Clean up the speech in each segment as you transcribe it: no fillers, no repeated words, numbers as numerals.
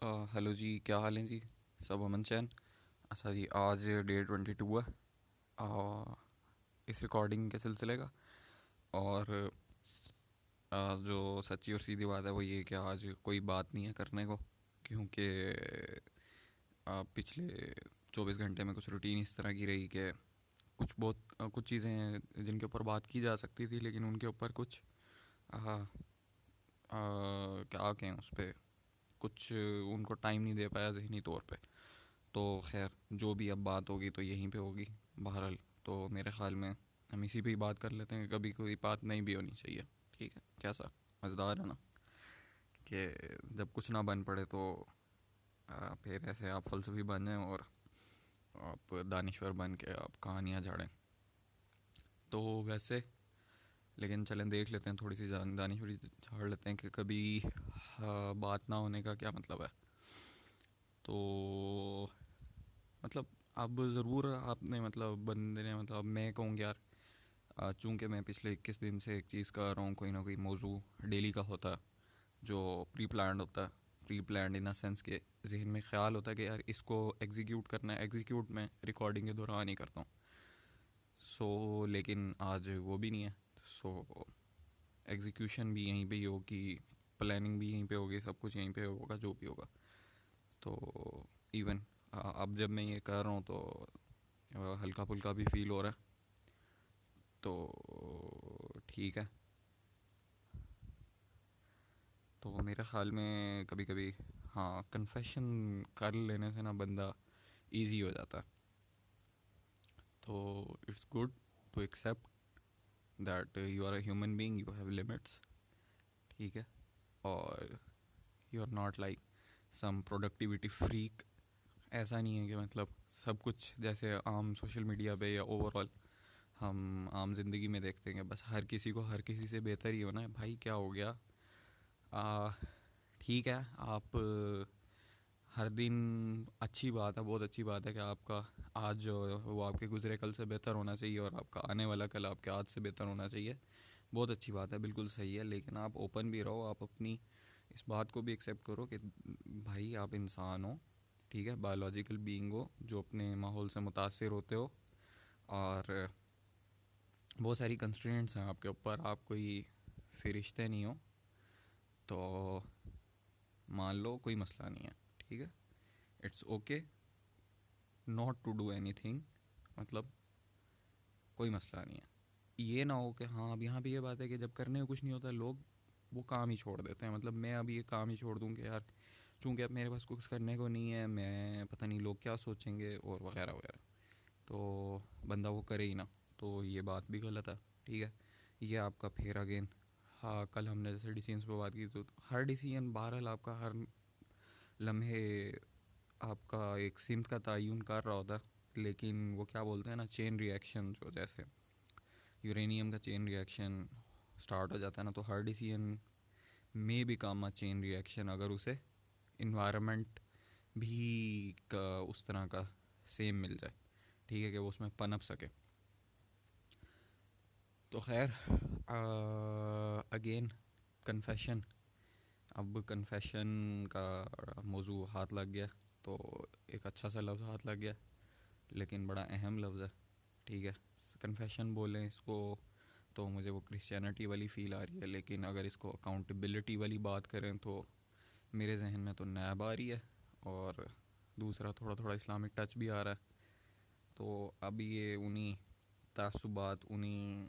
Hello जी, क्या हाल है जी। सब अमन चैन। अच्छा जी, आज डे 22 है। अ, इस रिकॉर्डिंग के सिलसिले का। और जो सच्ची और सीधी बात है वो ये कि आज कोई बात नहीं है करने को, क्योंकि पिछले 24 घंटे में कुछ रूटीन इस तरह की रही कि कुछ चीज़ें हैं जिनके ऊपर बात की जा सकती थी, लेकिन उनके ऊपर कुछ क्या कहें उस पर, कुछ उनको टाइम नहीं दे पाया जहनी तौर पे। तो खैर, जो भी अब बात होगी तो यहीं पे होगी। बहरहाल, तो मेरे ख्याल में हम इसी पे ही बात कर लेते हैं। कभी कोई बात नहीं भी होनी चाहिए। ठीक है, कैसा मज़ेदार है ना कि जब कुछ ना बन पड़े तो फिर ऐसे आप फ़लसफ़ी बन जाएं और आप दानिश्वर बन के आप कहानियाँ झाड़ें। तो वैसे, लेकिन चलें देख लेते हैं, थोड़ी सी दानिश्वरी झाड़ लेते हैं कि कभी बात ना होने का क्या मतलब है। तो मतलब, अब ज़रूर आपने मतलब बंदे ने मतलब मैं कहूँ यार, चूँकि मैं पिछले 21 दिन से एक चीज़ कर रहा हूँ, कोई ना कोई मौजू डेली का होता है जो प्री प्लान्ड होता है। Pre planned in a sense के जहन में ख्याल होता है कि यार इसको एग्जीक्यूट करना है। एग्जीक्यूट मैं रिकॉर्डिंग के दौरान ही करता हूँ। लेकिन आज वो भी नहीं है। सो एग्जीक्यूशन भी यहीं पे ही होगी, प्लानिंग भी यहीं पे होगी, सब कुछ यहीं पे होगा जो भी होगा। तो इवन अब जब मैं ये कर रहा हूँ तो हल्का फुल्का भी फील हो रहा है। तो ठीक है। तो मेरे ख्याल में कभी कभी, हाँ, कन्फेशन कर लेने से ना बंदा इजी हो जाता है। तो it's good to accept that you are a human being, you have limits. ठीक है। और you are not like some productivity freak. ऐसा नहीं है कि मतलब सब कुछ जैसे आम सोशल मीडिया पे या ओवरऑल हम आम ज़िंदगी में देखते हैं कि बस हर किसी को हर किसी से बेहतर ही होना है। भाई क्या हो गया। आ, ठीक है, आप हर दिन, अच्छी बात है, बहुत अच्छी बात है कि आपका आज जो है वो आपके गुजरे कल से बेहतर होना चाहिए और आपका आने वाला कल आपके आज से बेहतर होना चाहिए। बहुत अच्छी बात है, बिल्कुल सही है। लेकिन आप ओपन भी रहो, आप अपनी इस बात को भी एक्सेप्ट करो कि भाई आप इंसान हो। ठीक है, बायोलॉजिकल बीइंग हो जो अपने माहौल से मुतासिर होते हो। और बहुत सारी कंस्ट्रेंट्स हैं आपके ऊपर, आप कोई फरिश्ते नहीं हो। तो मान लो कोई मसला नहीं है। ठीक है, it's okay not to do anything. मतलब कोई मसला नहीं है। ये ना हो कि हाँ, अब यहाँ पे ये बात है कि जब करने को कुछ नहीं होता लोग वो काम ही छोड़ देते हैं। मतलब मैं अभी ये काम ही छोड़ दूँ कि यार चूँकि अब मेरे पास कुछ करने को नहीं है, मैं पता नहीं लोग क्या सोचेंगे और वगैरह वगैरह। तो बंदा वो करे ही ना। तो ये बात भी गलत है। ठीक है, ये आपका फिर अगेन, हाँ, कल हमने जैसे डिसीजंस पे बात की तो हर डिसीजन बहरहाल आपका हर लम्हे आपका एक सिमत का तयन कर रहा होता है। लेकिन वो क्या बोलते हैं ना, चेन रिएक्शन, जो जैसे यूरेनियम का चेन रिएक्शन स्टार्ट हो जाता है ना, तो हर डिसीजन में भी काम चेन रिएक्शन अगर उसे इन्वायरमेंट भी उस तरह का सेम मिल जाए। ठीक है, कि वो उसमें पनप सके। तो खैर, अगेन कन्फेशन। अब कन्फेशन का मौजू हाथ लग गया तो एक अच्छा सा लफ्ज़ हाथ लग गया, लेकिन बड़ा अहम लफ्ज़ है। ठीक है, कन्फेशन बोलें इसको तो मुझे वो क्रिश्चियनिटी वाली फ़ील आ रही है, लेकिन अगर इसको अकाउंटेबिलिटी वाली बात करें तो मेरे जहन में तो नैब आ रही है। और दूसरा थोड़ा थोड़ा इस्लामिक टच भी आ रहा है। तो अब ये उन्हीं तासुबात, उन्हीं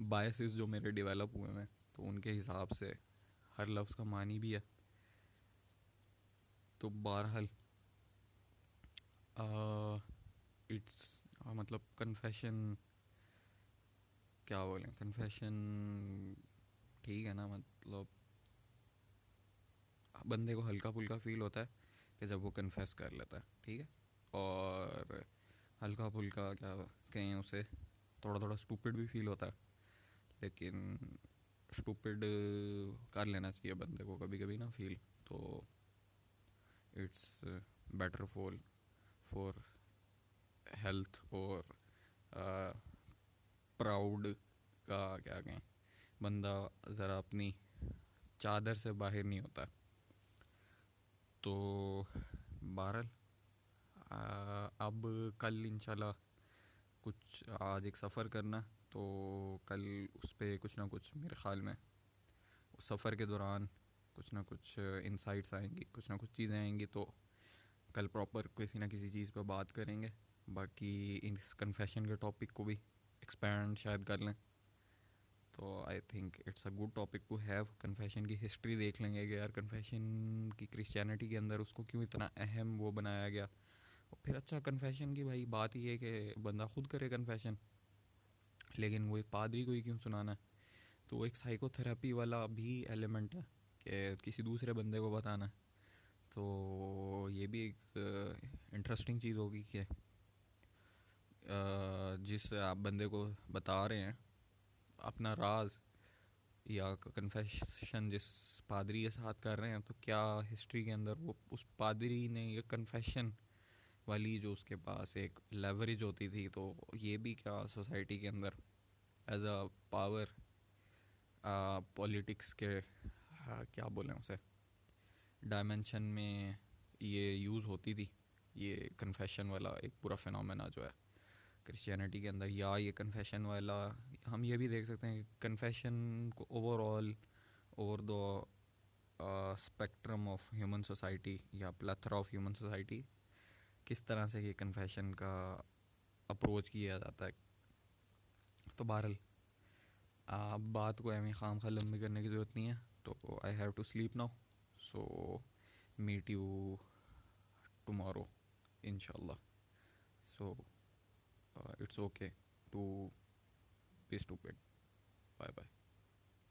बायसेस जो मेरे डेवलप हुए हैं, तो उनके हिसाब से हर लफ्ज़ का मानी भी है। तो बहरहाल, इट्स मतलब कन्फेशन, क्या बोलें, कन्फेशन ठीक है ना। मतलब बंदे को हल्का फुल्का फील होता है कि जब वो कन्फेस कर लेता है। ठीक है, और हल्का फुल्का क्या कहें उसे, थोड़ा थोड़ा स्टूपिड भी फील होता है। लेकिन स्टूपिड कर लेना चाहिए बंदे को कभी कभी ना फील। तो it's better for for health और प्राउड का क्या कहें, बंदा ज़रा अपनी चादर से बाहर नहीं होता। तो बहरहाल अब कल इंशाल्लाह कुछ आज एक सफ़र करना, तो कल उस पर कुछ ना कुछ मेरे ख़्याल में उस सफ़र के दौरान कुछ ना कुछ इंसाइट्स आएंगी, कुछ ना कुछ चीज़ें आएंगी, तो कल प्रॉपर किसी ना किसी चीज़ पर बात करेंगे। बाकी इस कन्फेशन के टॉपिक को भी एक्सपैंड शायद कर लें। तो I think it's a good topic to have. Confession की हिस्ट्री देख लेंगे कि यार कन्फेशन की क्रिश्चियनिटी के अंदर उसको क्यों इतना अहम वो बनाया गया। और फिर अच्छा, कन्फेशन की भाई बात ही है कि बंदा खुद करे कन्फेशन, लेकिन वो एक पादरी को ही क्यों सुनाना है। तो एक साइकोथेरेपी वाला भी एलिमेंट है कि किसी दूसरे बंदे को बताना है। तो ये भी एक इंटरेस्टिंग चीज़ होगी कि जिस आप बंदे को बता रहे हैं अपना राज या कन्फेशन जिस पादरी के साथ कर रहे हैं, तो क्या हिस्ट्री के अंदर वो उस पादरी ने ये कन्फेशन वाली जो उसके पास एक लेवरेज होती थी, तो ये भी क्या सोसाइटी के अंदर एज अ पावर पॉलिटिक्स के क्या बोलें उसे डायमेंशन में ये यूज़ होती थी। ये कन्फेशन वाला एक पूरा फिनोमेना जो है क्रिश्चियनिटी के अंदर, या ये कन्फेशन वाला हम ये भी देख सकते हैं कन्फेशन को overall over the spectrum of human society या प्लेथरा ऑफ ह्यूमन सोसाइटी किस तरह से ये कन्फेशन का अप्रोच किया जाता है। तो बहरहाल अब बात को हमें खाम खा लंबी करने की ज़रूरत नहीं है, तो I have to sleep now. So meet you tomorrow इंशाल्लाह। So it's okay to be stupid. Bye bye.